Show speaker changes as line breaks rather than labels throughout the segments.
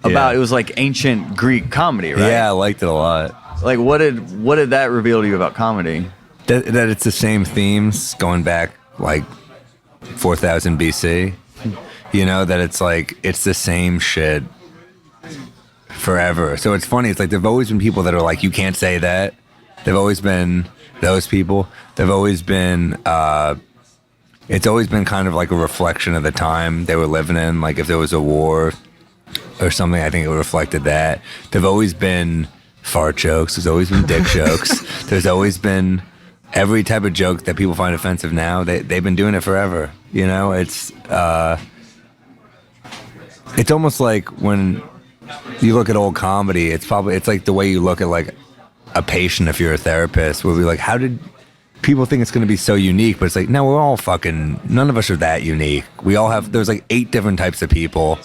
about it was like ancient Greek comedy, right?
Yeah, I liked it a lot.
Like, what did that reveal to you about comedy?
That it's the same themes going back like 4,000 BC. You know, that it's like it's the same shit forever. So it's funny. It's like there've always been people that are like, you can't say that. They've always been those people. They've always been. It's always been kind of like a reflection of the time they were living in. Like if there was a war or something, I think it reflected that. There've always been fart jokes. There's always been dick jokes. There's always been every type of joke that people find offensive now. They've been doing it forever. You know, it's almost like when you look at old comedy, it's like the way you look at like a patient if you're a therapist, where we're like, how did people think it's going to be so unique? But it's like, no, we're all fucking, none of us are that unique. We all have, there's like 8 different types of people.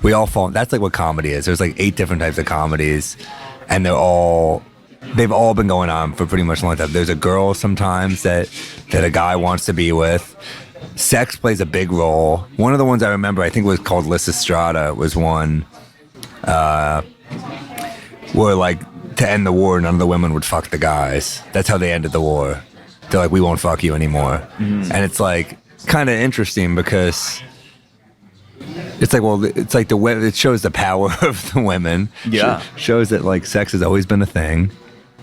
We all fall, that's like what comedy is. There's like 8 different types of comedies, and they've all been going on for pretty much a long time. There's a girl sometimes that a guy wants to be with. Sex plays a big role. One of the ones I remember, I think was called Lysistrata, was one where like, to end the war, none of the women would fuck the guys. That's how they ended the war. They're like, we won't fuck you anymore. Mm-hmm. And it's like kind of interesting because it's like, well, it's like it shows the power of the women.
Yeah.
Shows that like sex has always been a thing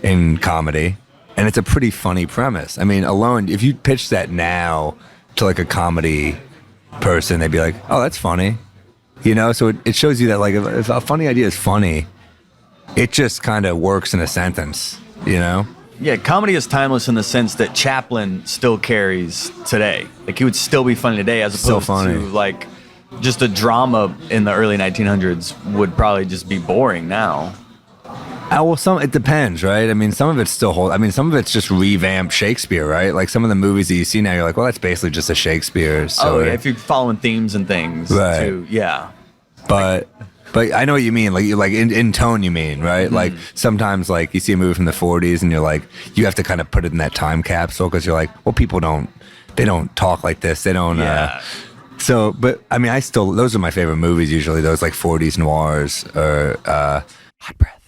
in comedy. And it's a pretty funny premise. I mean, alone, if you pitch that now to like a comedy person, they'd be like, oh, that's funny. You know, so it shows you that like if a funny idea is funny, it just kind of works in a sentence, you know?
Yeah, comedy is timeless in the sense that Chaplin still carries today. Like, he would still be funny today, as opposed to like just a drama in the early 1900s would probably just be boring now.
Well, it depends, right? I mean, some of it's still some of it's just revamped Shakespeare, right? Like some of the movies that you see now, you're like, well, that's basically just a Shakespeare story.
Oh, yeah, if you're following themes and things,
right?
Too, yeah.
But I know what you mean. Like in tone, you mean, right? Mm-hmm. Like sometimes, like you see a movie from the 40s, and you're like, you have to kind of put it in that time capsule because you're like, well, people don't talk like this. They don't.
Yeah.
So, but I mean, those are my favorite movies usually. Those like 40s noirs or Hot Breath.